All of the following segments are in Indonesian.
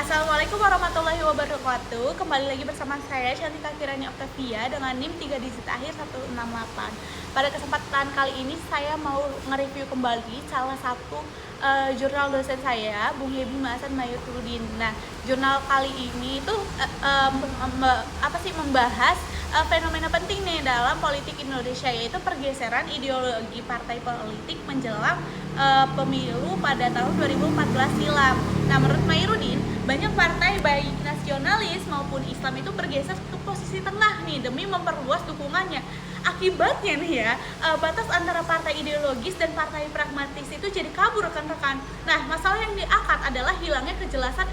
Assalamualaikum warahmatullahi wabarakatuh. Kembali lagi bersama saya Shantika Kirani Octavia dengan NIM 3 digit akhir 168. Pada kesempatan kali ini saya mau nge-review kembali salah satu jurnal dosen saya, Bung Yebi Maasan Mayutrudin. Nah, jurnal kali ini itu membahas fenomena penting nih dalam politik Indonesia, yaitu pergeseran ideologi partai politik menjelang pemilu pada tahun 2014 silam. Nah, menurut Mayurudin, banyak partai baik nasionalis maupun Islam itu bergeser ke posisi tengah nih demi memperluas dukungannya. Akibatnya nih ya, batas antara partai ideologis dan partai pragmatis itu jadi kabur rekan-rekan. Nah, masalah yang diangkat adalah hilangnya kejelasan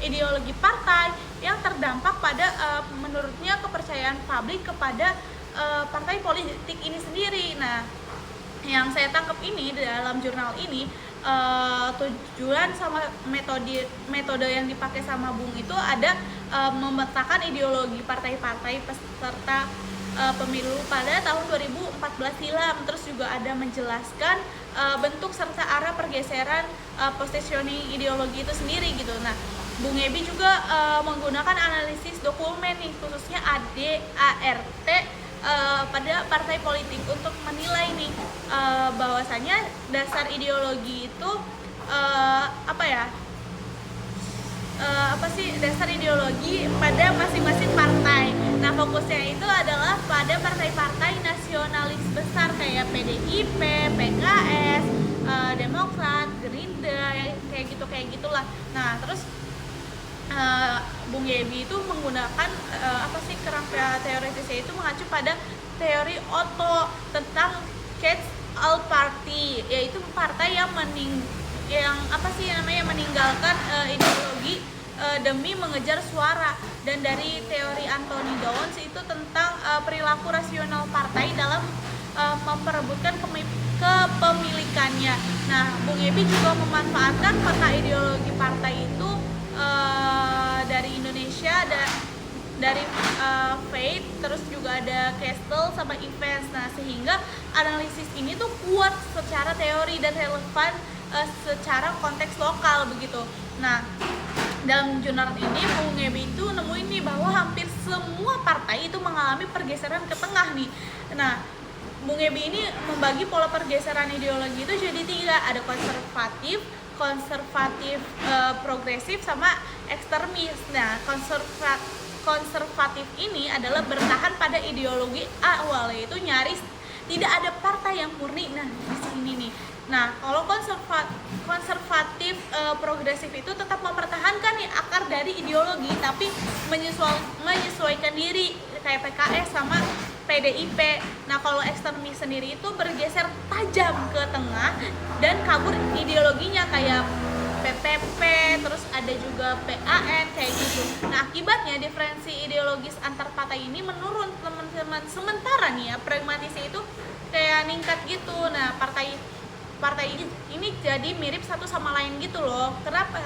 ideologi partai yang terdampak pada menurutnya kepercayaan publik kepada partai politik ini sendiri. Nah, yang saya tangkap ini dalam jurnal ini, tujuan sama metode yang dipakai sama Bung itu ada memetakan ideologi partai-partai peserta pemilu pada tahun 2014 silam. Terus juga ada menjelaskan bentuk serta arah pergeseran positioning ideologi itu sendiri gitu. Nah, Bung Yebi juga menggunakan analisis dokumen nih, khususnya ADART pada partai politik untuk menilai nih bahwasanya dasar ideologi itu dasar ideologi pada masing-masing partai. Nah, fokusnya itu adalah pada partai-partai nasionalis besar kayak PDIP, PKS, Demokrat, Gerindra, kayak gitulah. Nah, terus Bung Yebi itu menggunakan kerangka teoritisnya itu mengacu pada teori Otto tentang catch all party, yaitu partai yang meninggalkan ideologi demi mengejar suara, dan dari teori Anthony Downs itu tentang perilaku rasional partai dalam memperebutkan kepemilikannya. Nah, Bung Yebi juga memanfaatkan peta ideologi partai itu dari Indonesia, dari Faith, terus juga ada Castle sama Events. Nah, sehingga analisis ini tuh kuat secara teori dan relevan secara konteks lokal begitu. Nah, dalam jurnal ini Bung Yebi itu nemuin nih bahwa hampir semua partai itu mengalami pergeseran ke tengah nih. Nah, Bung Yebi ini membagi pola pergeseran ideologi itu jadi 3, ada konservatif, progresif, sama ekstremis. Nah, konservatif ini adalah bertahan pada ideologi awal, yaitu nyaris tidak ada partai yang murni. Nah, di sini nih. Nah, kalau konservatif progresif itu tetap mempertahankan nih akar dari ideologi, tapi menyesuaikan diri kayak PKS sama PDIP. Nah, kalau ekstremis sendiri itu bergeser tajam ke tengah dan kabur ideologinya kayak PPP, terus ada juga PAN kayak gitu. Nah, akibatnya diferensi ideologis antar partai ini menurun teman-teman. Sementara nih ya, pragmatisnya itu kayak ningkat gitu. Nah, partai ini jadi mirip satu sama lain gitu loh. Kenapa?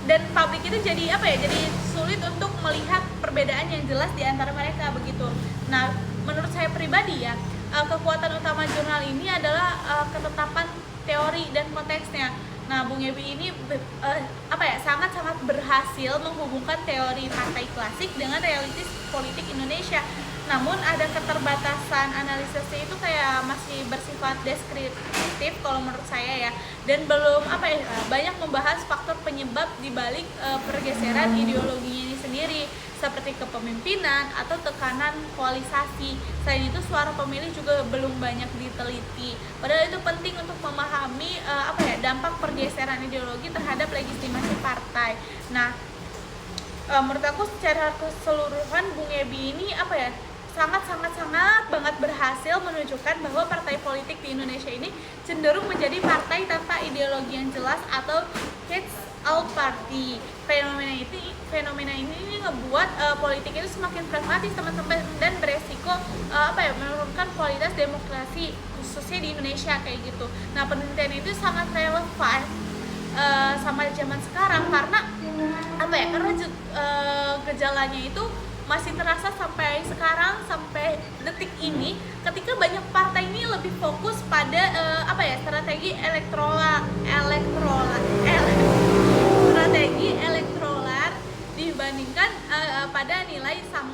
Dan publik itu jadi jadi sulit untuk melihat perbedaan yang jelas di antara mereka begitu. Nah, menurut saya pribadi ya, kekuatan utama jurnal ini adalah ketetapan teori dan konteksnya. Nah, Bung Yebi ini sangat-sangat berhasil menghubungkan teori partai klasik dengan realitis politik Indonesia. Namun ada keterbatasan analisisnya itu kayak masih bersifat deskriptif kalau menurut saya ya, dan belum banyak membahas faktor penyebab di balik pergeseran ideologinya ini sendiri, seperti kepemimpinan atau tekanan polarisasi. Selain itu, suara pemilih juga belum banyak diteliti. Padahal itu penting untuk memahami dampak pergeseran ideologi terhadap legitimasi partai. Nah, menurut aku secara keseluruhan Bung Yebi ini sangat banget berhasil menunjukkan bahwa partai politik di Indonesia ini cenderung menjadi partai tanpa ideologi yang jelas atau catch all party. Fenomena ini ngebuat politik itu semakin pragmatis teman-teman, dan beresiko menurunkan kualitas demokrasi khususnya di Indonesia kayak gitu. Nah, penelitian itu sangat relevan sama zaman sekarang karena gejalanya itu masih terasa sampai sekarang, sampai detik ini, ketika banyak partai ini lebih fokus pada strategi strategi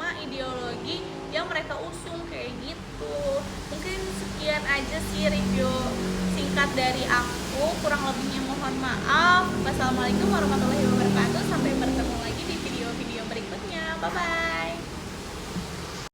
sama ideologi yang mereka usung kayak gitu. Mungkin sekian aja sih review singkat dari aku, kurang lebihnya mohon maaf. Wassalamualaikum warahmatullahi